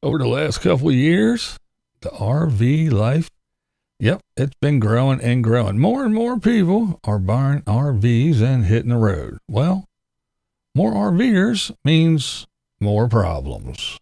Over the last couple of years, the RV life, yep, it's been growing and growing. More and more people are buying RVs and hitting the road. Well, more RVers means more problems.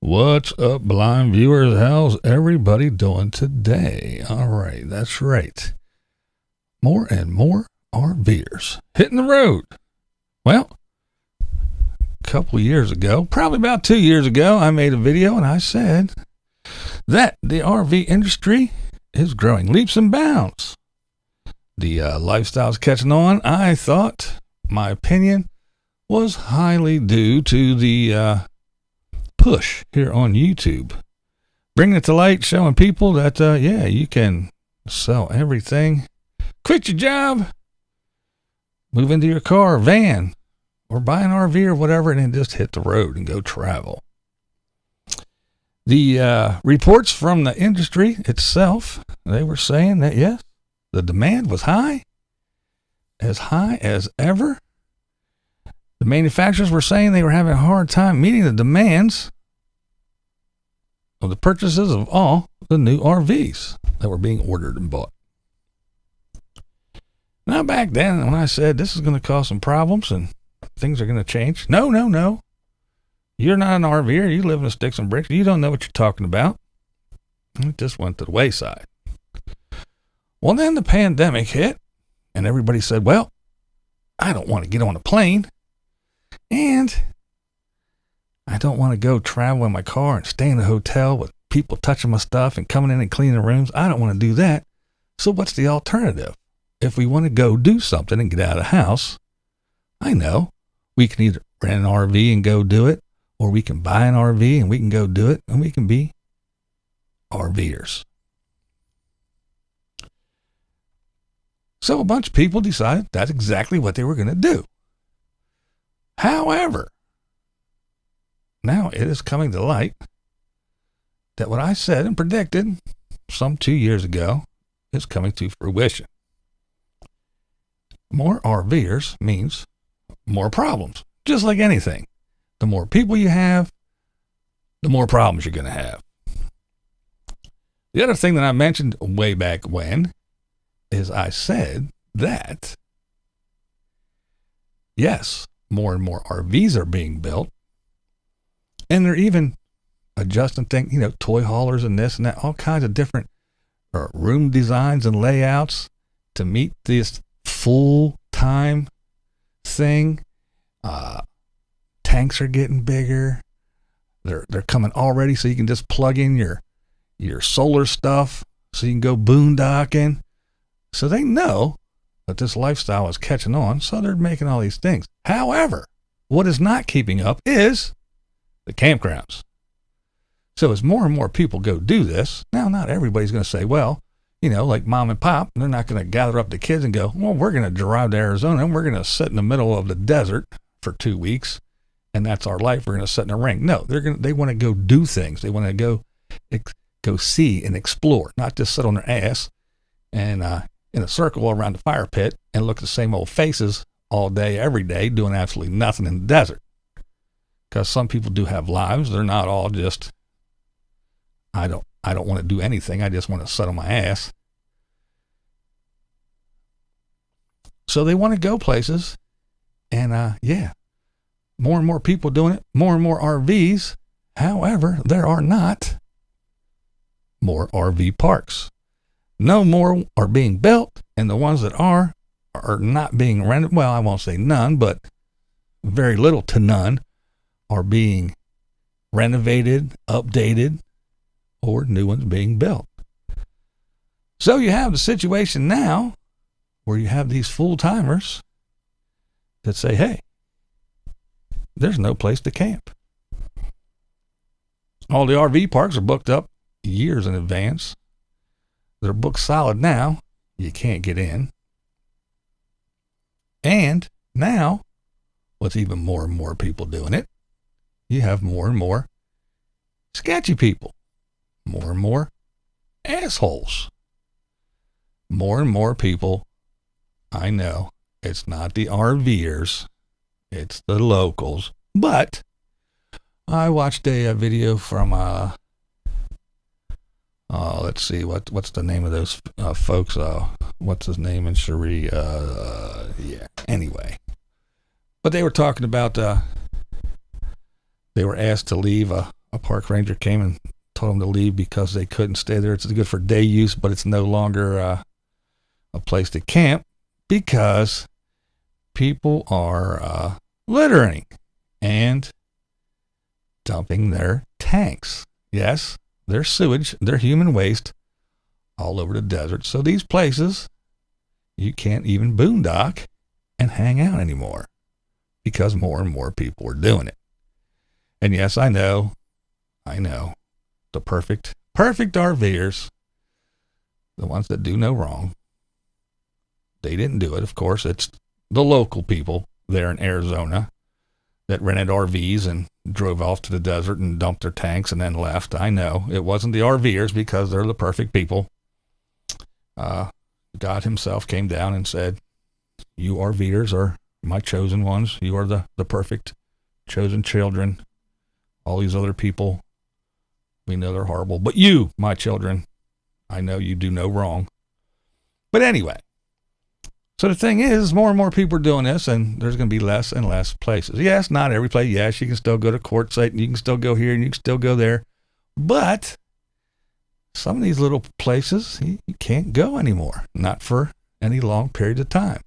What's up, blind viewers? How's everybody doing today? All right, that's right. More and more RVers hitting the road. Well, a couple of years ago, probably about 2 years ago, I made a video and I said that the RV industry is growing leaps and bounds. The lifestyle's catching on. I thought my opinion was highly due to the push here on YouTube, bringing it to light, showing people that you can sell everything, quit your job, move into your car or van, or buy an RV or whatever, and then just hit the road and go travel. The reports from the industry itself, they were saying that yes, the demand was high as ever. The manufacturers were saying they were having a hard time meeting the demands of the purchases of all the new RVs that were being ordered and bought. Now, back then, when I said this is going to cause some problems and things are going to change, no. You're not an RVer. You live in the sticks and bricks. You don't know what you're talking about. It just went to the wayside. Well, then the pandemic hit, and everybody said, well, I don't want to get on a plane, and I don't want to go travel in my car and stay in a hotel with people touching my stuff and coming in and cleaning the rooms. I don't want to do that. So what's the alternative? If we want to go do something and get out of the house, I know we can either rent an RV and go do it, or we can buy an RV and we can go do it, and we can be RVers. So a bunch of people decided that's exactly what they were going to do. However, now it is coming to light that what I said and predicted some 2 years ago is coming to fruition. More RVers means more problems, just like anything. The more people you have, the more problems you're going to have. The other thing that I mentioned way back when is I said that, yes, more and more RVs are being built, and they're even adjusting things, toy haulers and this and that, all kinds of different room designs and layouts to meet this full-time thing. Tanks are getting bigger. They're coming already, so you can just plug in your solar stuff so you can go boondocking. So they know that this lifestyle is catching on, so they're making all these things. However, what is not keeping up is the campgrounds. So as more and more people go do this, now not everybody's going to say, well, like mom and pop, they're not going to gather up the kids and go, well, we're going to drive to Arizona and we're going to sit in the middle of the desert for 2 weeks, and that's our life. We're going to sit in a ring. No, they want to go do things. They want to go see and explore, not just sit on their ass and in a circle around the fire pit and look at the same old faces all day, every day, doing absolutely nothing in the desert. Because some people do have lives. They're not all just, I don't want to do anything. I just want to sit on my ass. So they want to go places, and more and more people doing it, more and more RVs. However, there are not more RV parks. No more are being built, and the ones that are not being rented. Well, I won't say none, but very little to none are being renovated, updated, or new ones being built. So you have the situation now where you have these full-timers that say, hey, there's no place to camp. All the RV parks are booked up years in advance. They're booked solid now. You can't get in. And now with even more and more people doing it, you have more and more sketchy people, more and more assholes, more and more people. I know it's not the RVers, it's the locals, but I watched a video from let's see, what's the name of those folks? What's his name in Cherie? Yeah. Anyway, but they were talking about they were asked to leave. A park ranger came and told them to leave because they couldn't stay there. It's good for day use, but it's no longer a place to camp because people are littering and dumping their tanks. Yes, their sewage, their human waste all over the desert. So these places, you can't even boondock and hang out anymore because more and more people are doing it. And yes, I know, the perfect RVers, the ones that do no wrong, they didn't do it. Of course, it's the local people there in Arizona that rented RVs and drove off to the desert and dumped their tanks and then left. I know it wasn't the RVers because they're the perfect people. God himself came down and said, you RVers are my chosen ones. You are the perfect chosen children. All these other people, we know they're horrible, but you, my children, I know you do no wrong. But anyway, so the thing is, more and more people are doing this, and there's going to be less and less places. Yes, not every place. Yes, you can still go to quartzsite, and you can still go here, and you can still go there. But some of these little places, you can't go anymore. Not for any long period of time.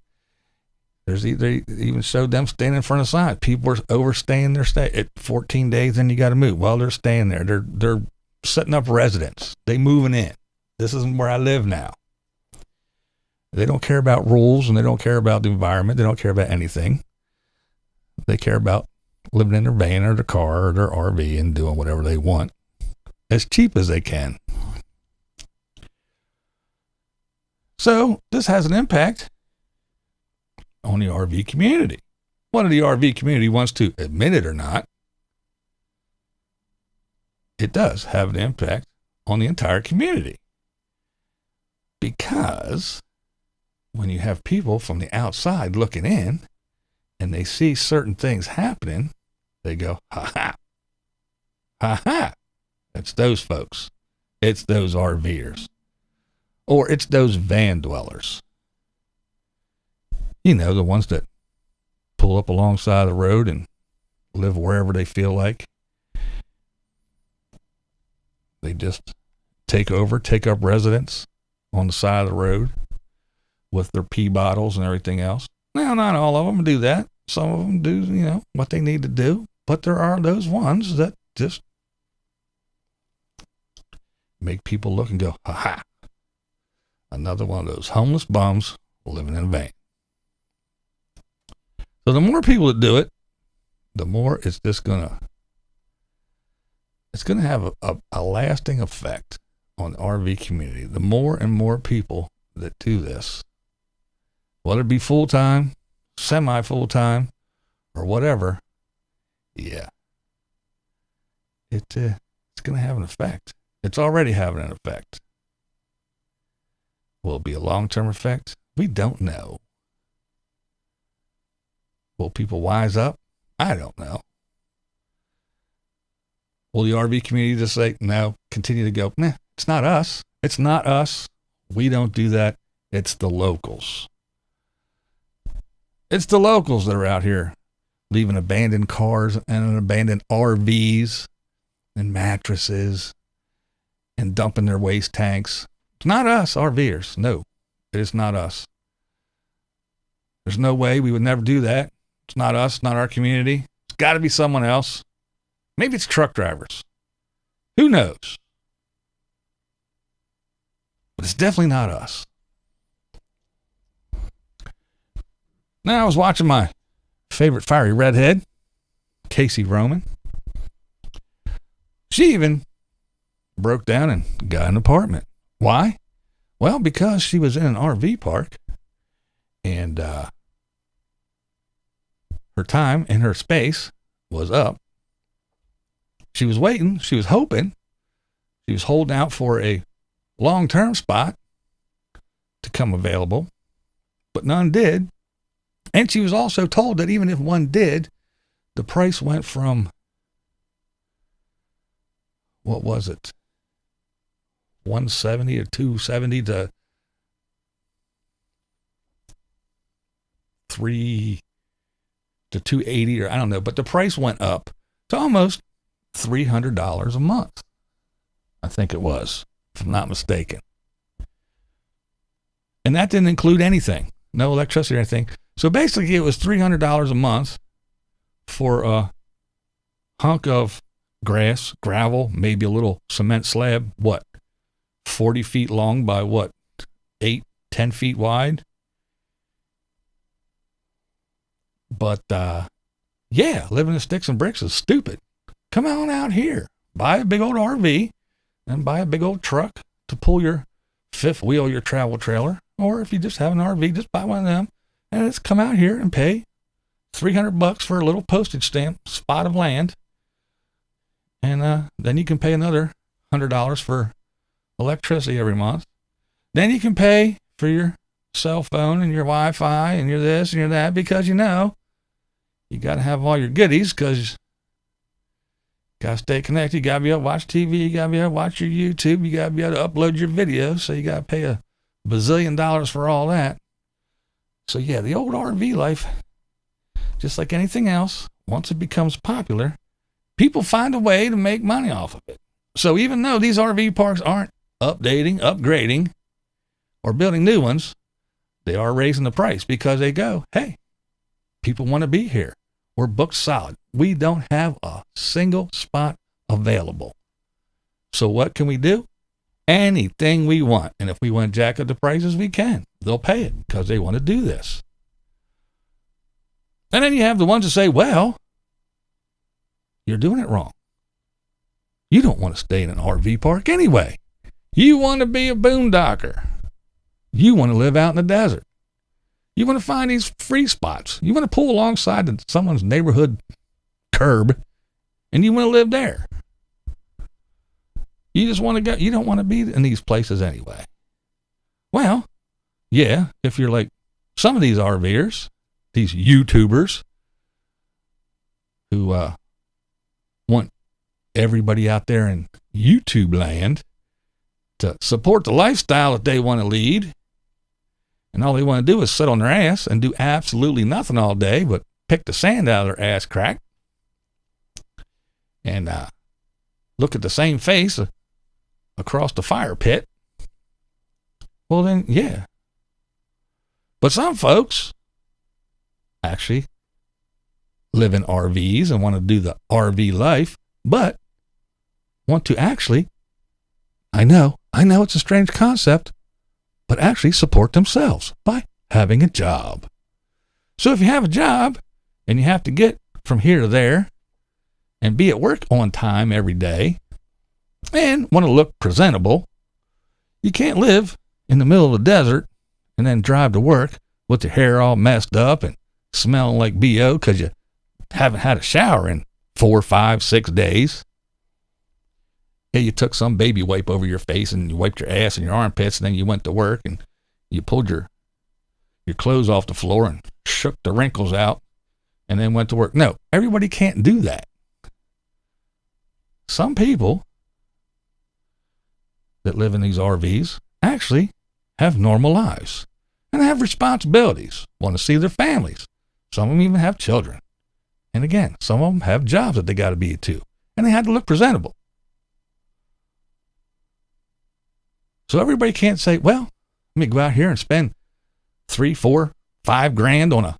They even showed them standing in front of signs. People were overstaying their stay at 14 days, then you got to move. Well, they're staying there. They're setting up residence. They moving in. This isn't where I live now. They don't care about rules, and they don't care about the environment. They don't care about anything. They care about living in their van or their car or their RV and doing whatever they want as cheap as they can. So this has an impact on the RV community. Whether the RV community wants to admit it or not, it does have an impact on the entire community. Because when you have people from the outside looking in and they see certain things happening, they go, ha ha, ha ha. It's those folks. It's those RVers. Or it's those van dwellers. You know, the ones that pull up alongside the road and live wherever they feel like. They just take up residence on the side of the road with their pee bottles and everything else. Now, not all of them do that. Some of them do, what they need to do. But there are those ones that just make people look and go, ha ha. Another one of those homeless bums living in a van. So the more people that do it, the more it's just gonna have a lasting effect on the RV community. The more and more people that do this, whether it be full-time, semi-full-time, or whatever, yeah, it's going to have an effect. It's already having an effect. Will it be a long-term effect? We don't know. Will people wise up? I don't know. Will the RV community just say, no, continue to go, nah, it's not us. It's not us. We don't do that. It's the locals. It's the locals that are out here leaving abandoned cars and abandoned RVs and mattresses and dumping their waste tanks. It's not us, RVers. No, it is not us. There's no way we would never do that. It's not us, not our community. It's got to be someone else. Maybe it's truck drivers. Who knows? But it's definitely not us. Now, I was watching my favorite fiery redhead, Casey Roman. She even broke down and got an apartment. Why? Well, because she was in an RV park and her time and her space was up. She was waiting. She was hoping. She was holding out for a long-term spot to come available, but none did. And she was also told that even if one did, the price went from, what was it, 170 or 270 to 3 to 280, or I don't know, but the price went up to almost $300 a month. I think it was, if I'm not mistaken. And that didn't include anything, no electricity or anything. So basically it was $300 a month for a hunk of grass, gravel, maybe a little cement slab, 40 feet long by 8, 10 feet wide. But, living in sticks and bricks is stupid. Come on out here, buy a big old RV and buy a big old truck to pull your fifth wheel, your travel trailer. Or if you just have an RV, just buy one of them and just come out here and pay $300 for a little postage stamp spot of land. And then you can pay another $100 for electricity every month. Then you can pay for your cell phone and your Wi-Fi and your this and your that, because you got to have all your goodies, because you got to stay connected. You got to be able to watch TV. You got to be able to watch your YouTube. You got to be able to upload your videos. So you got to pay a bazillion dollars for all that. So yeah, the old RV life, just like anything else, once it becomes popular, people find a way to make money off of it. So even though these RV parks aren't updating, upgrading, or building new ones, they are raising the price, because they go, hey, people want to be here. We're booked solid. We don't have a single spot available. So what can we do? Anything we want. And if we want to jack up the prices, we can. They'll pay it because they want to do this. And then you have the ones that say, well, you're doing it wrong. You don't want to stay in an RV park anyway. You want to be a boondocker. You want to live out in the desert. You want to find these free spots. You want to pull alongside someone's neighborhood curb, and you want to live there. You just want to go. You don't want to be in these places anyway. Well, yeah, if you're like some of these RVers, these YouTubers who want everybody out there in YouTube land to support the lifestyle that they want to lead, and all they want to do is sit on their ass and do absolutely nothing all day but pick the sand out of their ass crack and look at the same face across the fire pit. Well then, yeah. But some folks actually live in RVs and want to do the RV life, but want to actually, I know it's a strange concept, but actually support themselves by having a job. So if you have a job and you have to get from here to there and be at work on time every day and want to look presentable, you can't live in the middle of the desert and then drive to work with your hair all messed up and smelling like BO because you haven't had a shower in 4, 5, 6 days. Yeah, you took some baby wipe over your face and you wiped your ass and your armpits, and then you went to work and you pulled your clothes off the floor and shook the wrinkles out and then went to work. No, everybody can't do that. Some people that live in these RVs actually have normal lives and have responsibilities, want to see their families. Some of them even have children. And again, some of them have jobs that they got to be to, and they had to look presentable. So everybody can't say, well, let me go out here and spend 3, 4, 5 grand on a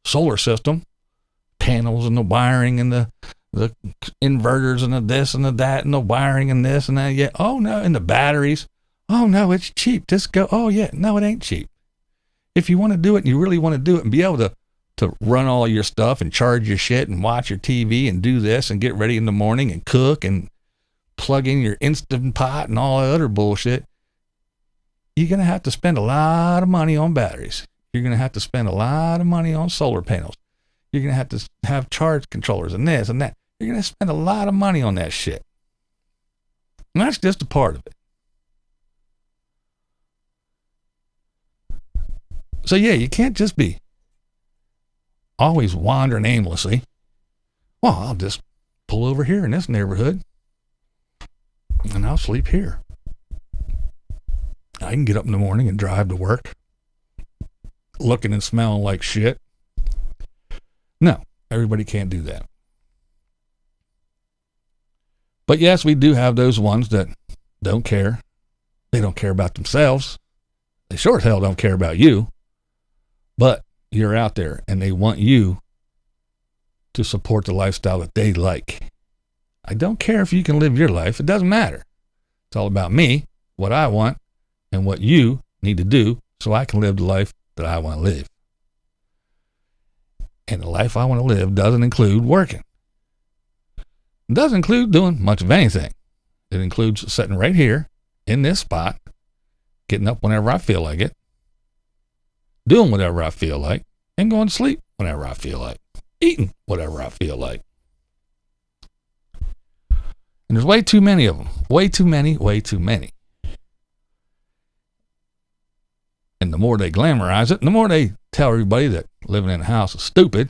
solar system, panels and the wiring and the inverters and the this and the that and the wiring and this and that. Yeah. Oh no. And the batteries. Oh no, it's cheap. Just go. Oh yeah. No, it ain't cheap. If you want to do it and you really want to do it and be able to run all your stuff and charge your shit and watch your TV and do this and get ready in the morning and cook and plug in your Instant Pot and all that other bullshit, you're going to have to spend a lot of money on batteries. You're going to have to spend a lot of money on solar panels. You're going to have to have charge controllers and this and that. You're going to spend a lot of money on that shit. And that's just a part of it. So yeah, you can't just be always wandering aimlessly. Well, I'll just pull over here in this neighborhood and I'll sleep here. I can get up in the morning and drive to work looking and smelling like shit. No, everybody can't do that. But yes, we do have those ones that don't care. They don't care about themselves. They sure as hell don't care about you. But you're out there and they want you to support the lifestyle that they like. I don't care if you can live your life. It doesn't matter. It's all about me, what I want, and what you need to do so I can live the life that I want to live. And the life I want to live doesn't include working. It doesn't include doing much of anything. It includes sitting right here in this spot, getting up whenever I feel like it, doing whatever I feel like, and going to sleep whenever I feel like, eating whatever I feel like. And there's way too many of them. Way too many. And the more they glamorize it, and the more they tell everybody that living in a house is stupid,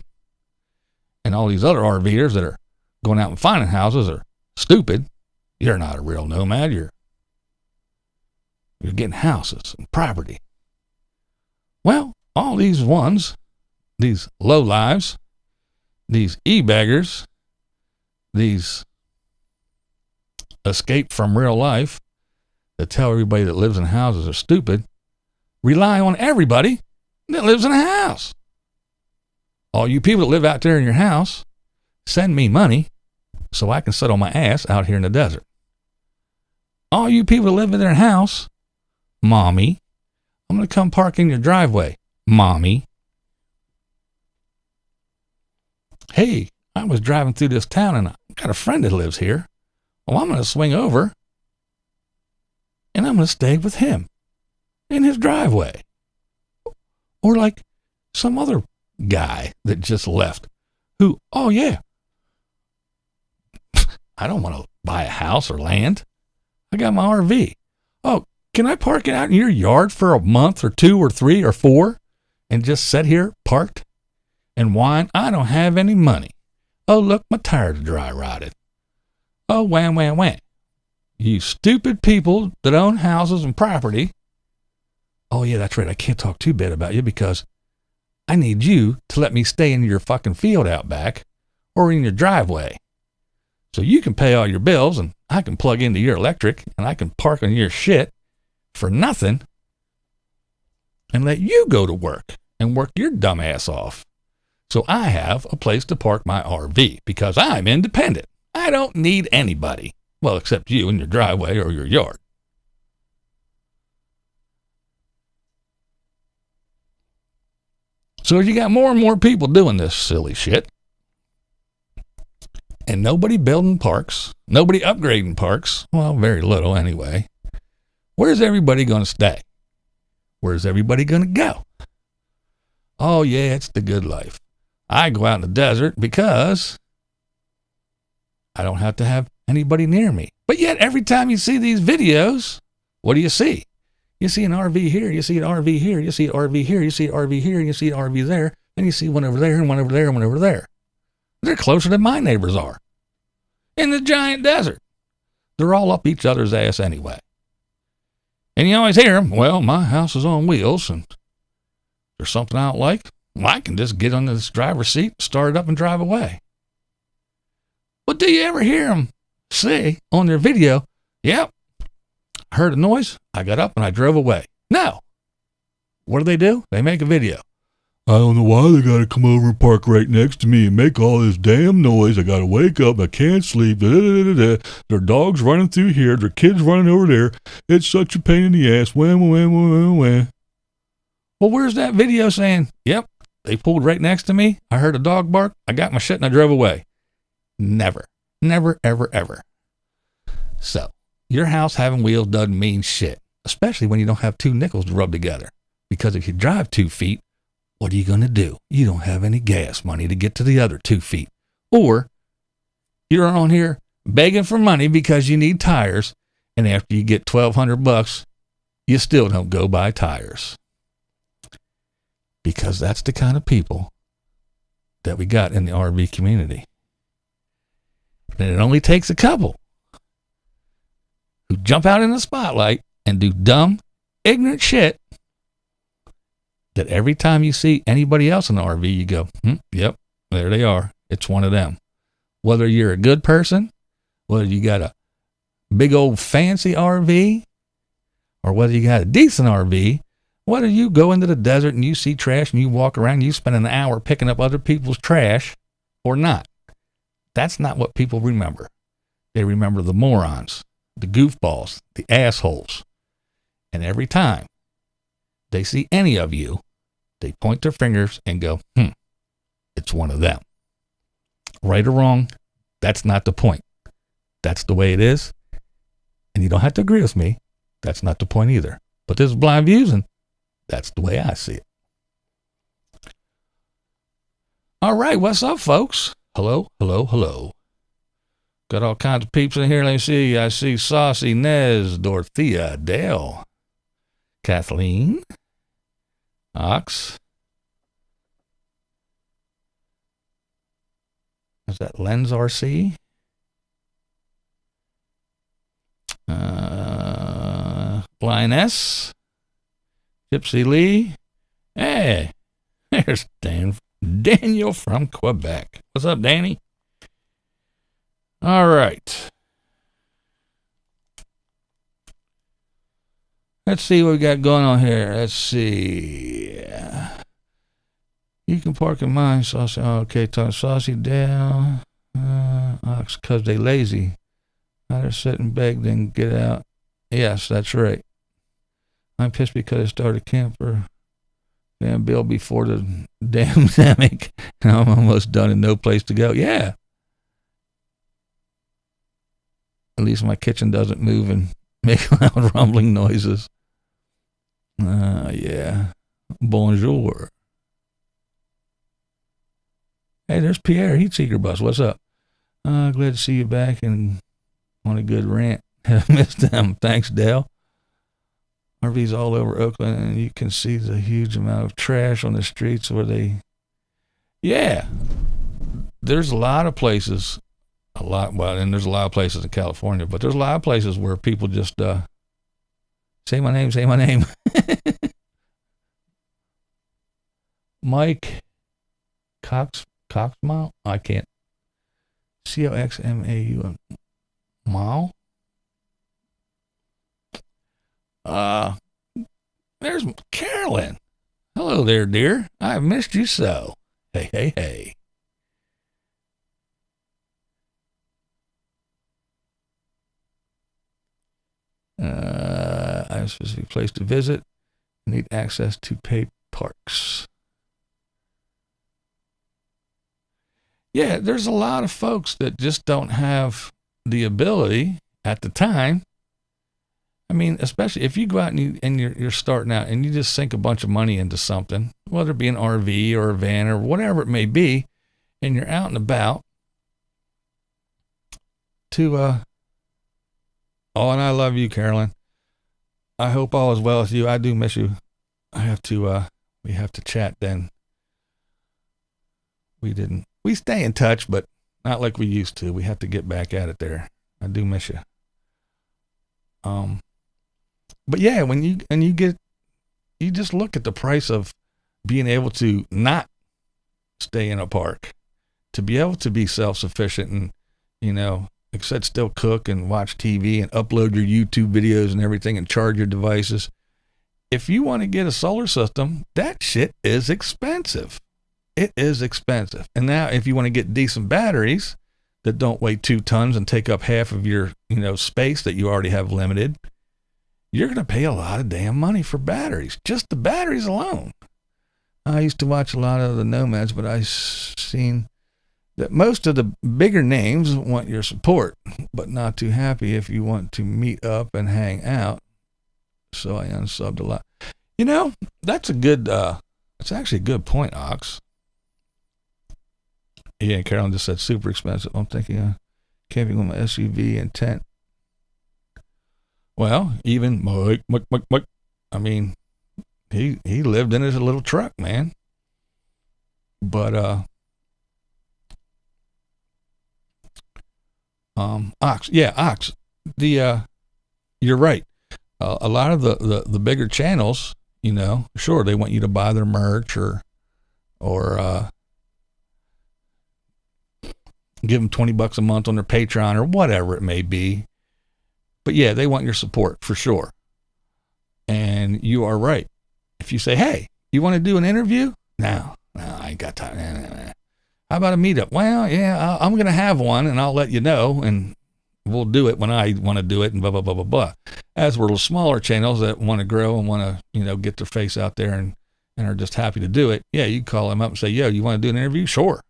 and all these other RVers that are going out and finding houses are stupid. You're not a real nomad. You're getting houses and property. Well, all these ones, these low lives, these e-beggars, these escape from real life that tell everybody that lives in houses are stupid, rely on everybody that lives in a house. All you people that live out there in your house, send me money so I can sit on my ass out here in the desert. All you people that live in their house, Mommy, I'm going to come park in your driveway. Mommy. Hey, I was driving through this town and I got a friend that lives here. Well, I'm going to swing over and I'm going to stay with him in his driveway. Or like some other guy that just left who, oh yeah, I don't want to buy a house or land. I got my RV. Oh, can I park it out in your yard for a month or 2 or 3 or 4 and just sit here parked and whine? I don't have any money. Oh, look, my tires are dry rotted. Oh, wham, wham, wham. You stupid people that own houses and property. Oh, yeah, that's right. I can't talk too bad about you because I need you to let me stay in your fucking field out back or in your driveway. So you can pay all your bills and I can plug into your electric and I can park on your shit for nothing and let you go to work and work your dumb ass off. So I have a place to park my RV because I'm independent. I don't need anybody. Well, except you in your driveway or your yard. So you got more and more people doing this silly shit. And nobody building parks, nobody upgrading parks. Well, very little anyway. Where's everybody going to stay? Where's everybody going to go? Oh, yeah, it's the good life. I go out in the desert because I don't have to have anybody near me. But yet, every time you see these videos, what do you see? You see an RV here, you see an RV here, you see an RV here, you see an RV here, and you see an RV there, and you see one over there, and one over there, and one over there. They're closer than my neighbors are. In the giant desert. They're all up each other's ass anyway. And you always hear them, well, my house is on wheels, and there's something I don't like. Well, I can just get on this driver's seat, start it up, and drive away. But do you ever hear them say on their video, yep, I heard a noise, I got up, and I drove away? No. What do? They make a video. I don't know why they got to come over and park right next to me and make all this damn noise. I got to wake up. I can't sleep. There are dogs running through here. There are kids running over there. It's such a pain in the ass. Well, where's that video saying, yep, they pulled right next to me. I heard a dog bark. I got my shit and I drove away. Never, ever. So your house having wheels doesn't mean shit, especially when you don't have 2 nickels to rub together. Because if you drive 2 feet, what are you going to do? You don't have any gas money to get to the other 2 feet. Or you're on here begging for money because you need tires, and after you get $1,200, you still don't go buy tires. Because that's the kind of people that we got in the RV community. And it only takes a couple who jump out in the spotlight and do dumb, ignorant shit that every time you see anybody else in the RV, you go, yep, there they are. It's one of them. Whether you're a good person, whether you got a big old fancy RV, or whether you got a decent RV, whether you go into the desert and you see trash and you walk around and you spend an hour picking up other people's trash or not. That's not what people remember. They remember the morons, the goofballs, the assholes. And every time they see any of you, they point their fingers and go, it's one of them. Right or wrong, that's not the point. That's the way it is. And you don't have to agree with me. That's not the point either. But this is BlindViews, and that's the way I see it. All right, what's up, folks? Hello, hello, hello. Got all kinds of peeps in here. Let me see. I see Saucy, Nez, Dorothea, Dale, Kathleen, Ox. Is that Lens RC? Blind S, Gypsy Lee. Hey, there's Daniel from Quebec. What's up, Danny? All right. Let's see what we got going on here. Let's see. You can park in mine, Saucy. Okay, talk Saucy down. Ox, because they lazy. I'd sit and beg, then get out. Yes, that's right. I'm pissed because I started camper Van Bill before the damn pandemic. I'm almost done and no place to go. Yeah. At least my kitchen doesn't move and make loud rumbling noises. Yeah. Bonjour. Hey, there's Pierre, Heat Seeker Bus. What's up? Glad to see you back and on a good rant. Have missed them. Thanks, Dale. RVs all over Oakland, and you can see the huge amount of trash on the streets where they... Yeah. There's a lot of places, and there's a lot of places in California, but there's a lot of places where people just say my name. Mike Coxmile? I can't. COXMAU. Mile? There's Carolyn. Hello there, dear. I've missed you so. Hey. I have a specific place to visit. Need access to paid parks. Yeah, there's a lot of folks that just don't have the ability at the time. I mean, especially if you go out and you're starting out and you just sink a bunch of money into something, whether it be an RV or a van or whatever it may be, and you're out and about to, and I love you, Carolyn. I hope all is well with you. I do miss you. We have to chat then. We stay in touch, but not like we used to. We have to get back at it there. I do miss you. But yeah, when you just look at the price of being able to not stay in a park, to be able to be self-sufficient and, like I said, still cook and watch TV and upload your YouTube videos and everything and charge your devices. If you want to get a solar system, that shit is expensive. It is expensive. And now if you want to get decent batteries that don't weigh 2 tons and take up half of your, space that you already have limited, you're going to pay a lot of damn money for batteries, just the batteries alone. I used to watch a lot of the Nomads, but I've seen that most of the bigger names want your support, but not too happy if you want to meet up and hang out. So I unsubbed a lot. That's a good It's actually a good point, Ox. Yeah, Carolyn just said super expensive. I'm thinking of camping with my SUV and tent. Well, even Mike. I mean, he lived in his little truck, man. But Ox, you're right. A lot of the bigger channels, sure, they want you to buy their merch or give them $20 a month on their Patreon or whatever it may be. But yeah, they want your support for sure. And you are right. If you say, hey, you want to do an interview? No, I ain't got time. How about a meetup? Well, yeah, I'm going to have one and I'll let you know and we'll do it when I want to do it and blah, blah, blah, blah, blah. As we're smaller channels that want to grow and want to, get their face out there and are just happy to do it. Yeah, you call them up and say, yo, you want to do an interview? Sure.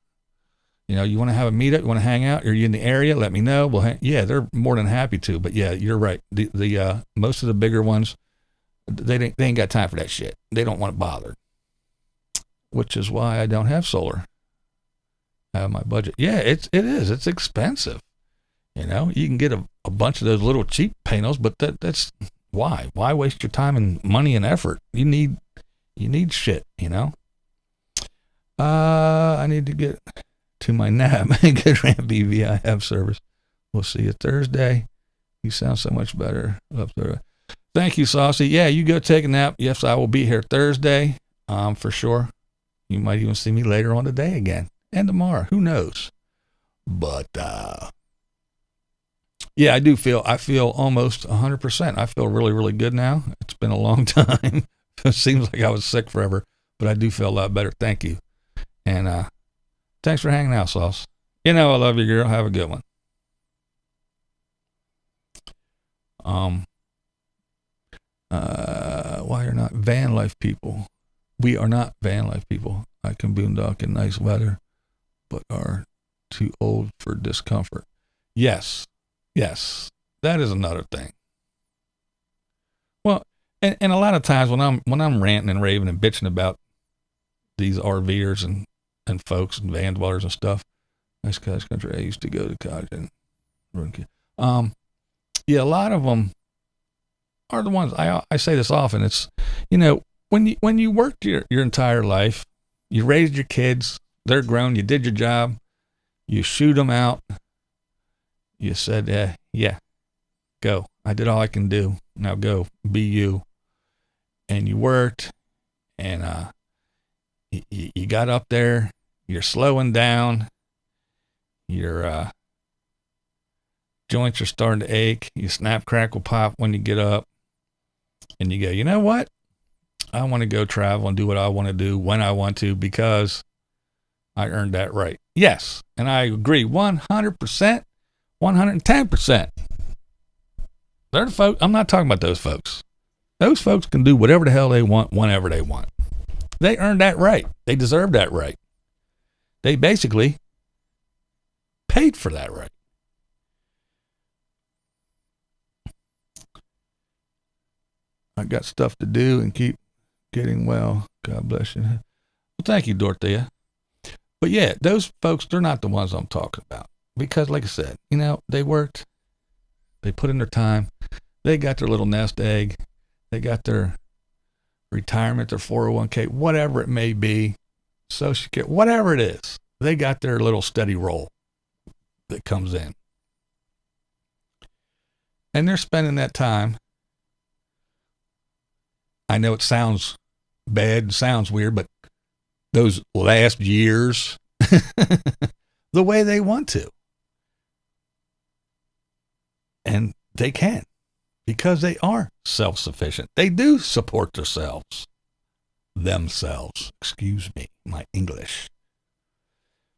You want to have a meetup, you want to hang out, are you in the area? Let me know. Well, yeah, they're more than happy to. But yeah, you're right. The most of the bigger ones, they ain't got time for that shit. They don't want it bothered. Which is why I don't have solar. I have my budget. Yeah, it is. It's expensive. You can get a bunch of those little cheap panels, but that's why. Why waste your time and money and effort? You need shit. I need to get to my nap and get Ram BVI service. We'll see you Thursday. You sound so much better up there. Thank you, Saucy. Yeah, you go take a nap. Yes, I will be here Thursday, for sure. You might even see me later on today again and tomorrow. Who knows? But yeah, I feel almost 100%. I feel really, really good now. It's been a long time. It seems like I was sick forever, but I do feel a lot better. Thank you. And thanks for hanging out, Sauce. I love you, girl. Have a good one. Why are not van life people? We are not van life people. I can boondock in nice weather, but are too old for discomfort. Yes, that is another thing. Well, and a lot of times when I'm ranting and raving and bitching about these RVers and folks and van dwellers and stuff, nice country I used to go to college and yeah, a lot of them are the ones I say this often. It's when you worked your entire life, you raised your kids, they're grown, you did your job, you shoot them out, you said yeah, go, I did all I can do, now go be you. And you worked and you got up there, you're slowing down, your joints are starting to ache, you snap, crackle, pop when you get up, and you go, you know what? I want to go travel and do what I want to do when I want to because I earned that right. Yes, and I agree 100%, 110%. They're the folks. I'm not talking about those folks. Those folks can do whatever the hell they want whenever they want. They earned that right. They deserve that right. They basically paid for that right. I got stuff to do and keep getting well. God bless you. Well, thank you, Dorothea. But yeah, those folks, they're not the ones I'm talking about. Because like I said, they worked, they put in their time, they got their little nest egg, they got their retirement, their 401k, whatever it may be, social care, whatever it is, they got their little steady roll that comes in. And they're spending that time. I know it sounds bad, sounds weird, but those last years, the way they want to. And they can, because they are self-sufficient. They do support themselves. Excuse me, my English.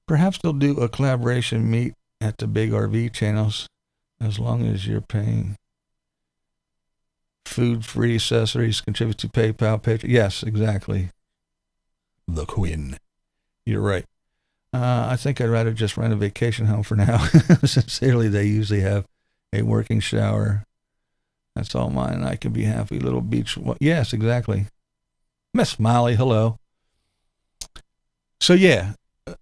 Perhaps they'll do a collaboration meet at the big RV channels, as long as you're paying. Food, free accessories, contribute to PayPal, Patreon. Yes, exactly. The Queen. You're right. I think I'd rather just rent a vacation home for now. Sincerely, they usually have a working shower. That's all mine. I can be happy. Little beach. Yes, exactly. Miss Molly, hello. So yeah,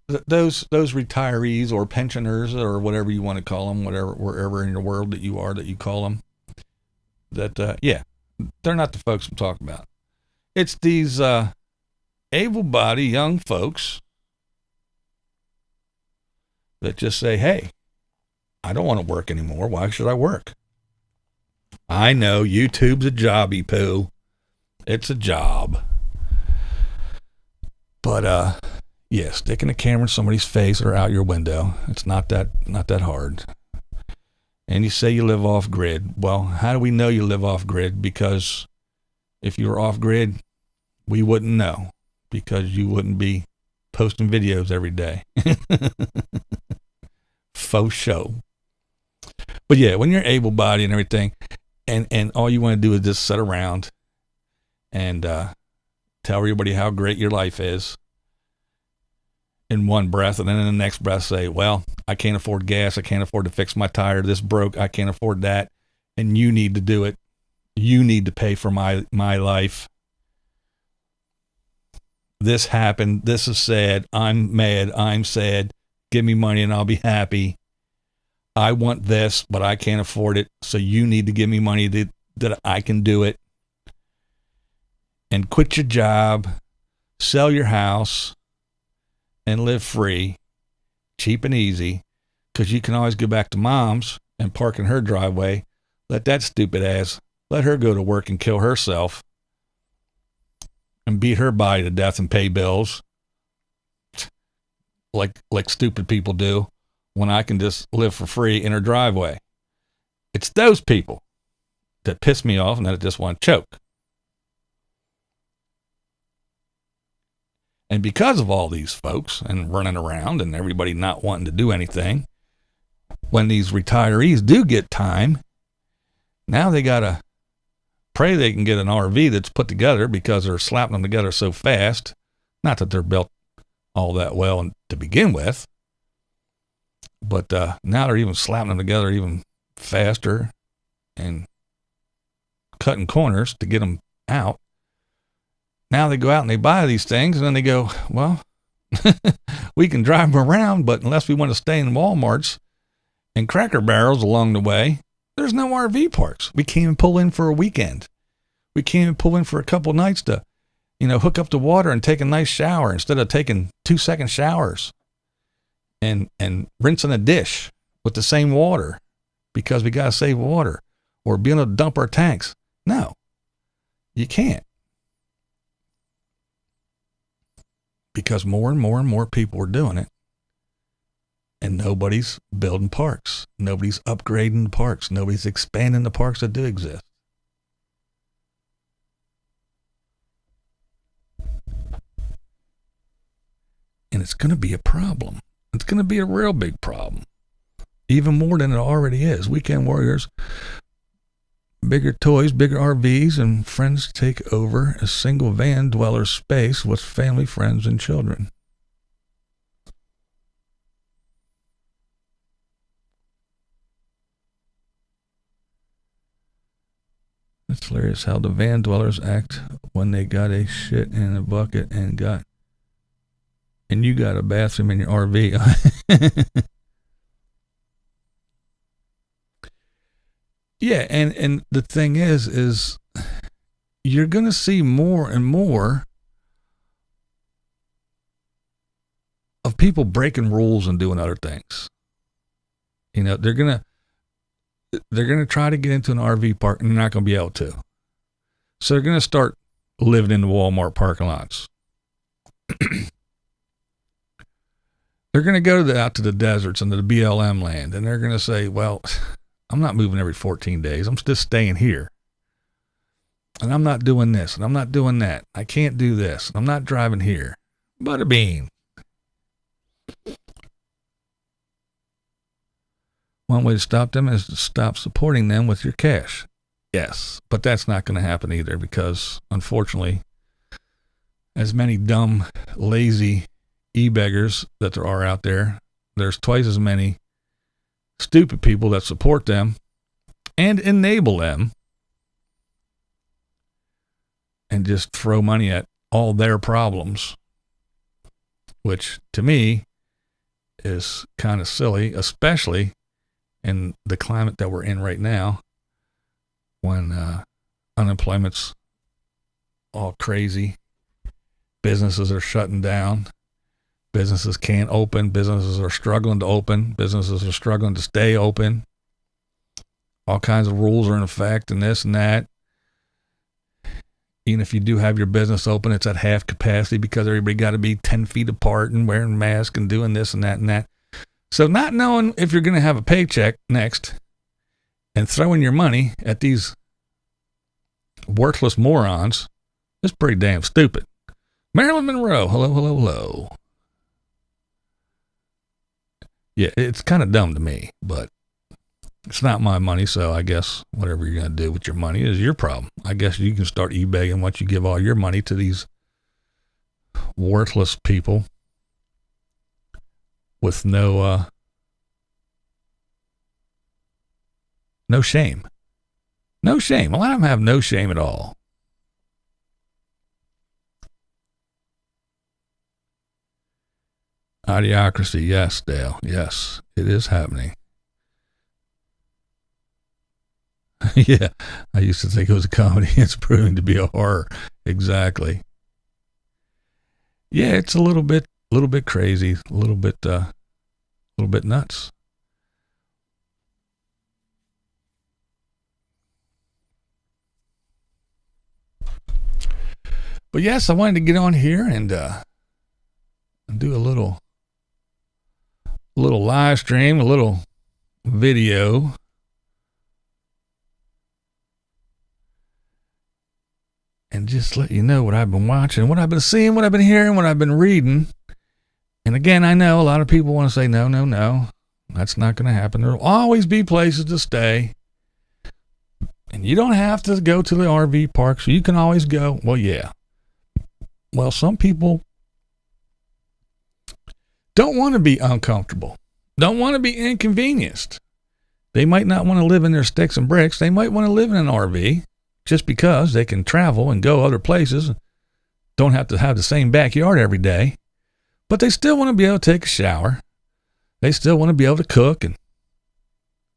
those retirees or pensioners or whatever you want to call them, wherever in your world that you are that you call them, that yeah, they're not the folks I'm talking about. It's these able-bodied young folks that just say, hey, I don't want to work anymore. Why should I work? I know YouTube's a jobby poo. It's a job. But yeah, sticking a camera in somebody's face or out your window, it's not that hard. And you say you live off grid. Well, how do we know you live off grid? Because if you were off grid, we wouldn't know, because you wouldn't be posting videos every day. Faux show. But yeah, when you're able-bodied and everything, and all you want to do is just sit around and tell everybody how great your life is in one breath, and then in the next breath say, well, I can't afford gas, I can't afford to fix my tire, this broke, I can't afford that, and you need to do it. You need to pay for my life. This happened, this is sad, I'm mad, I'm sad, give me money and I'll be happy. I want this, but I can't afford it, so you need to give me money that I can do it. And quit your job, sell your house, and live free, cheap and easy, because you can always go back to mom's and park in her driveway. Let that stupid ass, let her go to work and kill herself and beat her body to death and pay bills like stupid people do, when I can just live for free in her driveway. It's those people that piss me off and that I just want to choke. And because of all these folks and running around and everybody not wanting to do anything, when these retirees do get time, now they got to pray they can get an RV that's put together, because they're slapping them together so fast. Not that they're built all that well to begin with, but now they're even slapping them together even faster and cutting corners to get them out. Now they go out and they buy these things, and then they go, well, we can drive them around, but unless we want to stay in Walmarts and Cracker Barrels along the way, there's no RV parks. We can't even pull in for a weekend. We can't even pull in for a couple nights to, hook up the water and take a nice shower instead of taking 2-second showers and rinsing a dish with the same water because we got to save water, or being able to dump our tanks. No, you can't. Because more and more and more people are doing it. And nobody's building parks. Nobody's upgrading the parks. Nobody's expanding the parks that do exist. And it's going to be a problem. It's going to be a real big problem. Even more than it already is. Weekend warriors, bigger toys, bigger RVs, and friends take over a single van dweller space with family, friends, and children. It's hilarious how the van dwellers act when they got a shit in a bucket and you got a bathroom in your RV. Yeah, and the thing is you're going to see more and more of people breaking rules and doing other things. They're going to try to get into an RV park and they're not going to be able to. So they're going to start living in the Walmart parking lots. They're going to go out to the deserts and to the BLM land, and they're going to say, well, I'm not moving every 14 days. I'm just staying here. And I'm not doing this, and I'm not doing that. I can't do this. I'm not driving here. Bada bean. One way to stop them is to stop supporting them with your cash. Yes, but that's not going to happen either, because, unfortunately, as many dumb, lazy e-beggars that there are out there, there's twice as many stupid people that support them and enable them and just throw money at all their problems which to me is kind of silly, especially in the climate that we're in right now when unemployment's all crazy. Businesses are shutting down. Businesses can't open. Businesses are struggling to open. Businesses are struggling to stay open. All kinds of rules are in effect and this and that. Even if you do have your business open, it's at half capacity because everybody got to be 10 feet apart and wearing masks and doing this and that and that. So not knowing if you're going to have a paycheck next and throwing your money at these worthless morons is pretty damn stupid. Marilyn Monroe, hello, hello, hello. Yeah, it's kind of dumb to me, but it's not my money, so I guess whatever you're going to do with your money is your problem. I guess you can start eBaying once you give all your money to these worthless people with no shame. No shame. A lot of them have no shame at all. Idiocracy, yes, Dale. Yes, it is happening. Yeah, I used to think it was a comedy. It's proving to be a horror. Exactly. Yeah, it's a little bit crazy, a little bit nuts. But yes, I wanted to get on here and do a little live stream, a little video. And just let you know what I've been watching, what I've been seeing, what I've been hearing, what I've been reading. And again, I know a lot of people want to say, no, that's not going to happen. There will always be places to stay. And you don't have to go to the RV park, so you can always go. Well, yeah. Well, some people don't want to be uncomfortable, don't want to be inconvenienced. They might not want to live in their sticks and bricks. They might want to live in an RV. Just because they can travel and go other places, don't have to have the same backyard every day, but they still want to be able to take a shower. They still want to be able to cook and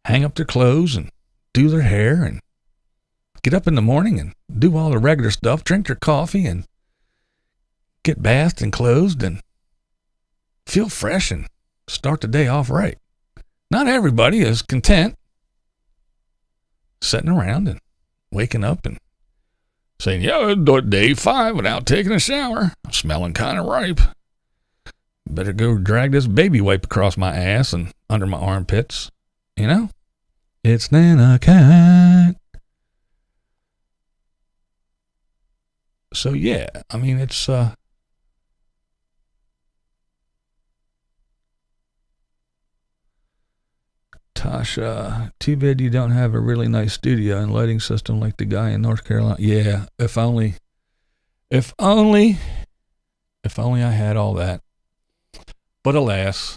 hang up their clothes and do their hair and get up in the morning and do all the regular stuff, drink their coffee and get bathed and clothed and feel fresh and start the day off right. Not everybody is content sitting around and waking up and saying, yeah, day 5 without taking a shower. I'm smelling kind of ripe. Better go drag this baby wipe across my ass and under my armpits. You know? It's Nana Cat. So, yeah, I mean, it's, Tasha, too bad you don't have a really nice studio and lighting system like the guy in North Carolina. Yeah, if only I had all that. But alas,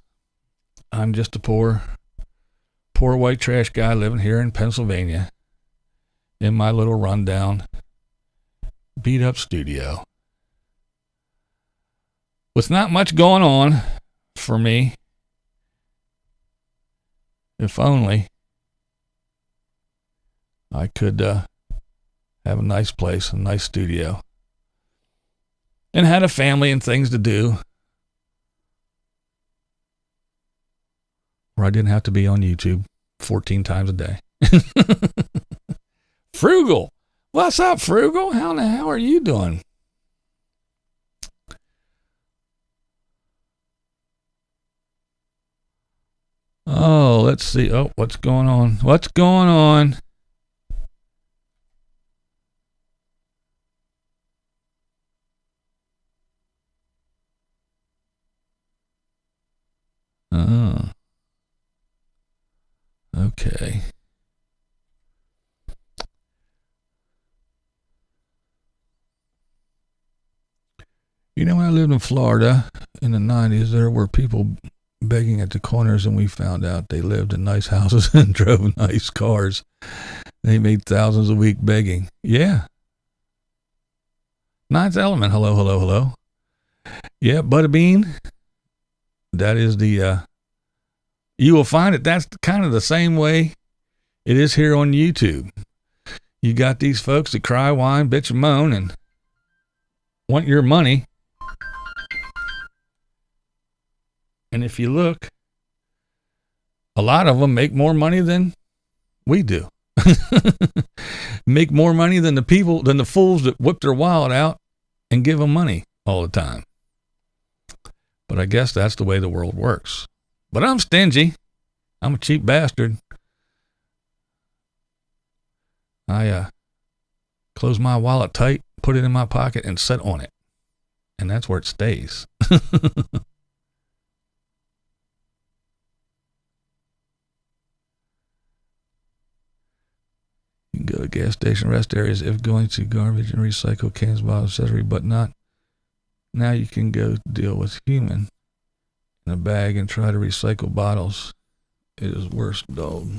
I'm just a poor white trash guy living here in Pennsylvania in my little rundown, beat up studio with not much going on for me. If only I could have a nice place, a nice studio, and had a family and things to do, where I didn't have to be on YouTube 14 times a day. Frugal. What's up, Frugal? How the hell are you doing? Oh, let's see. Oh, what's going on? What's going on? Oh. Okay. You know, when I lived in Florida in the 90s, there were people begging at the corners, and we found out they lived in nice houses and drove nice cars. They made thousands a week begging. Yeah. Ninth Element. Hello, hello, hello. Yeah, Butterbean. That is the, you will find that that's kind of the same way it is here on YouTube. You got these folks that cry, whine, bitch, and moan and want your money. And if you look, a lot of them make more money than we do. Make more money than the fools that whip their wallet out and give them money all the time. But I guess that's the way the world works. But I'm stingy. I'm a cheap bastard. I close my wallet tight, put it in my pocket, and sit on it. And that's where it stays. You can go to gas station rest areas if going to garbage and recycle cans, bottles, accessory, but not. Now you can go deal with human in a bag and try to recycle bottles. It is worse, dog.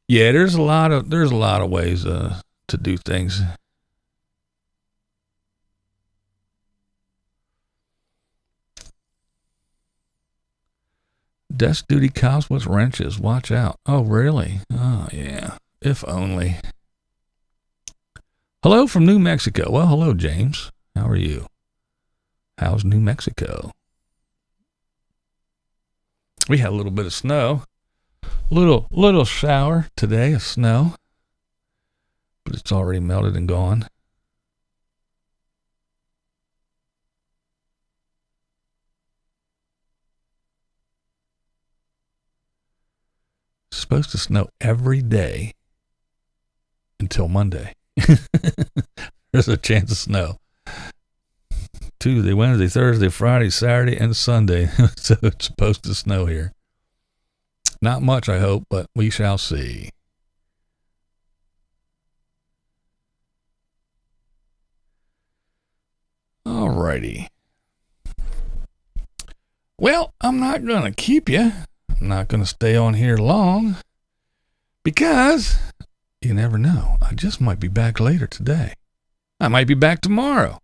Yeah, there's a lot of ways to do things. Desk duty cops with wrenches. Watch out. Oh, really? Oh, yeah. If only. Hello from New Mexico. Well, hello, James. How are you? How's New Mexico? We had a little bit of snow. Little shower today of snow. But it's already melted and gone. It's supposed to snow every day until Monday. There's a chance of snow. Tuesday, Wednesday, Thursday, Friday, Saturday, and Sunday. So it's supposed to snow here. Not much, I hope, but we shall see. Alrighty. Well, I'm not going to keep you. I'm not going to stay on here long because you never know. I just might be back later today. I might be back tomorrow.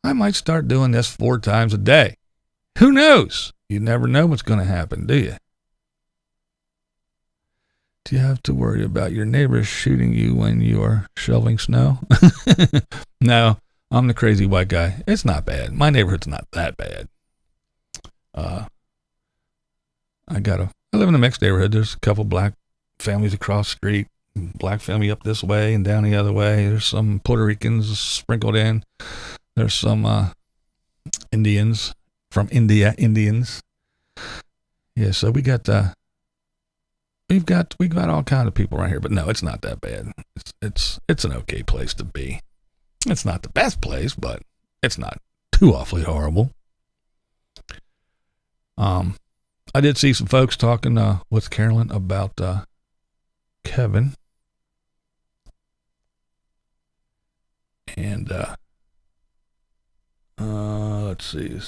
I might start doing this 4 times a day. Who knows? You never know what's going to happen, do you? Do you have to worry about your neighbors shooting you when you are shoveling snow? No, I'm the crazy white guy. It's not bad. My neighborhood's not that bad. I live in a mixed neighborhood. There's a couple black families across the street, black family up this way and down the other way. There's some Puerto Ricans sprinkled in. There's some Indians from India, Indians. Yeah, so we've got all kinds of people around here, but no, it's not that bad. It's an okay place to be. It's not the best place, but it's not too awfully horrible. I did see some folks talking with Carolyn about Kevin. And let's see.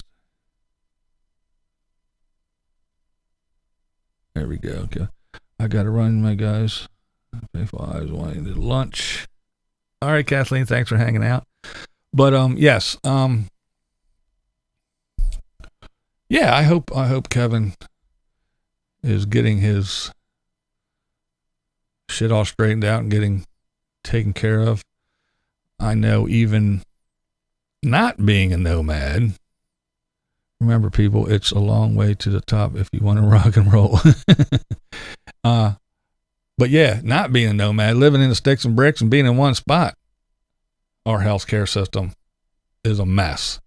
There we go. Okay. I got to run, my guys. If I was wanting to lunch. All right, Kathleen, thanks for hanging out. But yes. Yeah, I hope Kevin is getting his shit all straightened out and getting taken care of. I know even not being a nomad, remember people, it's a long way to the top if you want to rock and roll. But yeah, not being a nomad, living in the sticks and bricks and being in one spot, our healthcare system is a mess.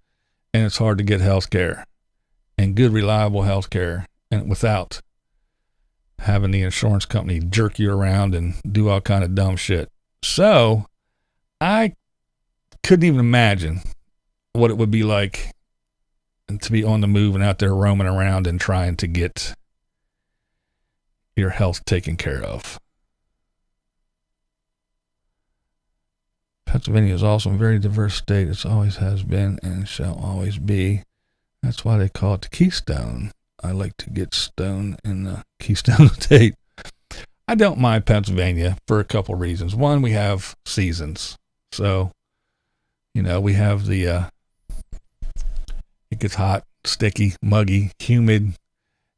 And it's hard to get healthcare and good, reliable healthcare and without having the insurance company jerk you around and do all kind of dumb shit. So I couldn't even imagine what it would be like to be on the move and out there roaming around and trying to get your health taken care of. Pennsylvania is also a very diverse state. It always has been and shall always be. That's why they call it the Keystone. I like to get stoned in the Keystone State. I don't mind Pennsylvania for a couple reasons. One, we have seasons. So, we have the It gets hot, sticky, muggy, humid.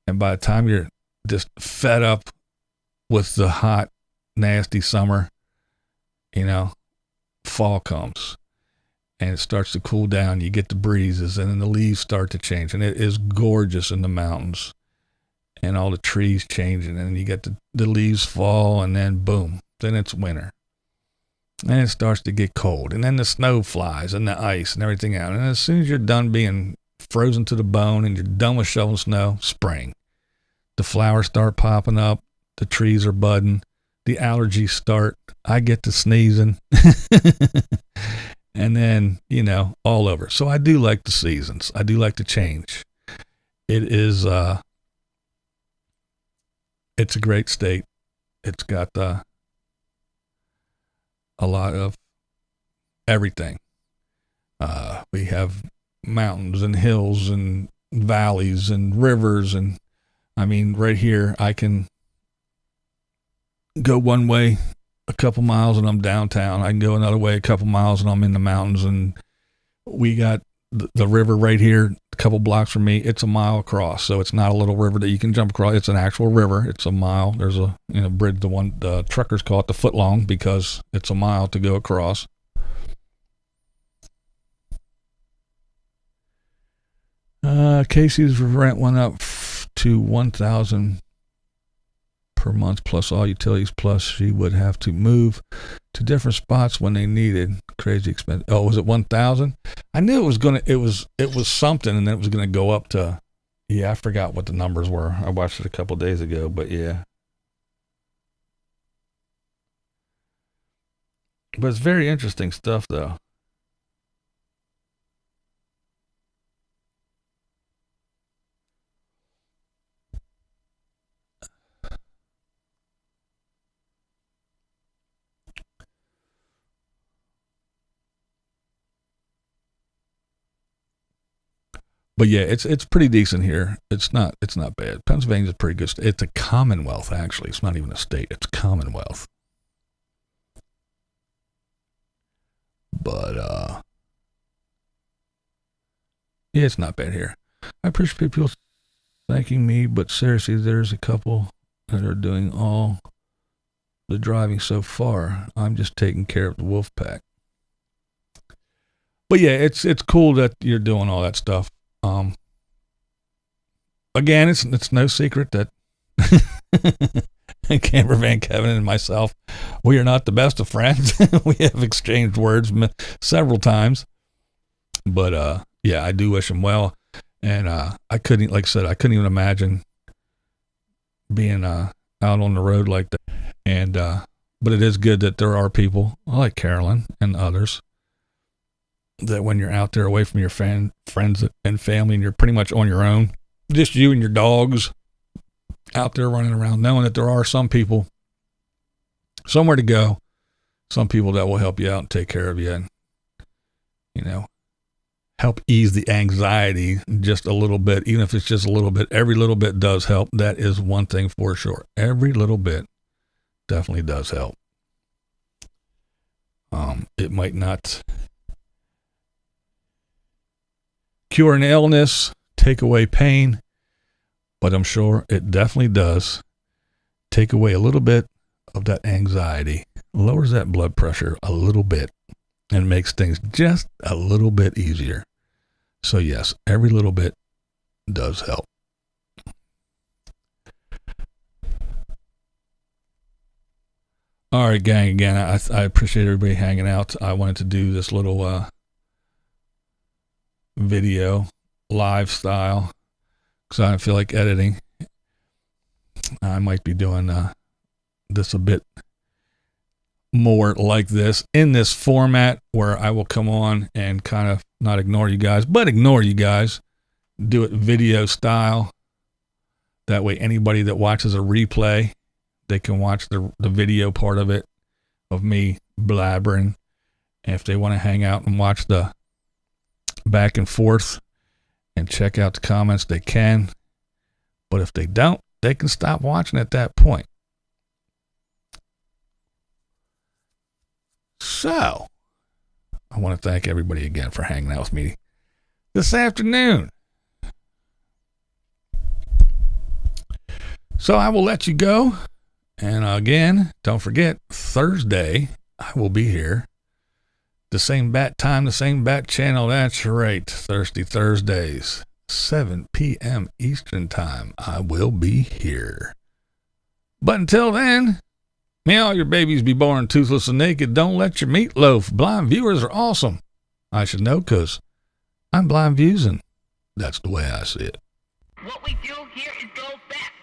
And by the time you're just fed up with the hot, nasty summer, fall comes and it starts to cool down. You get the breezes and then the leaves start to change. And it is gorgeous in the mountains and all the trees changing. And you get the leaves fall and then boom, then it's winter. And it starts to get cold. And then the snow flies and the ice and everything out. And as soon as you're done being frozen to the bone and you're done with shoveling snow, spring. The flowers start popping up. The trees are budding. The allergies start. I get to sneezing. And then, all over. So I do like the seasons. I do like to change. It is, it's a great state. It's got a lot of everything. We have mountains and hills and valleys and rivers. And I mean, right here, I can go one way a couple miles and I'm downtown. I can go another way a couple miles and I'm in the mountains. And we got the river right here, a couple blocks from me. It's a mile across. So it's not a little river that you can jump across. It's an actual river. It's a mile. There's a bridge. The truckers call it the foot long because it's a mile to go across. Casey's rent went up to $1,000 per month plus all utilities, plus she would have to move to different spots when they needed. Crazy expensive. Oh, was it 1,000? I knew it was something, and then it was gonna go up to, I forgot what the numbers were. I watched it a couple days ago, but yeah. But it's very interesting stuff though. But yeah, it's pretty decent here. It's not bad. Pennsylvania's a pretty good state. It's a commonwealth, actually. It's not even a state. It's commonwealth. But yeah, it's not bad here. I appreciate people thanking me, but seriously, there's a couple that are doing all the driving so far. I'm just taking care of the wolf pack. But yeah, it's cool that you're doing all that stuff. Again, it's no secret that Camper Van Kevin and myself, we are not the best of friends. We have exchanged words several times, but yeah, I do wish him well. And I couldn't, like I said, I couldn't even imagine being out on the road like that. And but it is good that there are people like Carolyn and others that when you're out there away from your friends and family and you're pretty much on your own, just you and your dogs out there running around, knowing that there are some people somewhere to go, some people that will help you out and take care of you and, help ease the anxiety just a little bit, even if it's just a little bit. Every little bit does help. That is one thing for sure. Every little bit definitely does help. It might not cure an illness, take away pain, but I'm sure it definitely does take away a little bit of that anxiety, lowers that blood pressure a little bit, and makes things just a little bit easier. So yes, every little bit does help. All right, gang, again, I appreciate everybody hanging out. I wanted to do this little video live style because I don't feel like editing. I might be doing this a bit more like this in this format where I will come on and kind of not ignore you guys, but ignore you guys, do it video style. That way anybody that watches a replay, they can watch the video part of it, of me blabbering. And if they want to hang out and watch the back and forth and check out the comments, they can. But if they don't, they can stop watching at that point. So, I want to thank everybody again for hanging out with me this afternoon. So I will let you go. And again, don't forget, Thursday, I will be here. The same bat time, the same bat channel. That's right. Thursdays, 7 p.m. Eastern time. I will be here. But until then, may all your babies be born toothless and naked. Don't let your meatloaf. Blind viewers are awesome. I should know because I'm BlindViews, and that's the way I see it. What we do here is go back.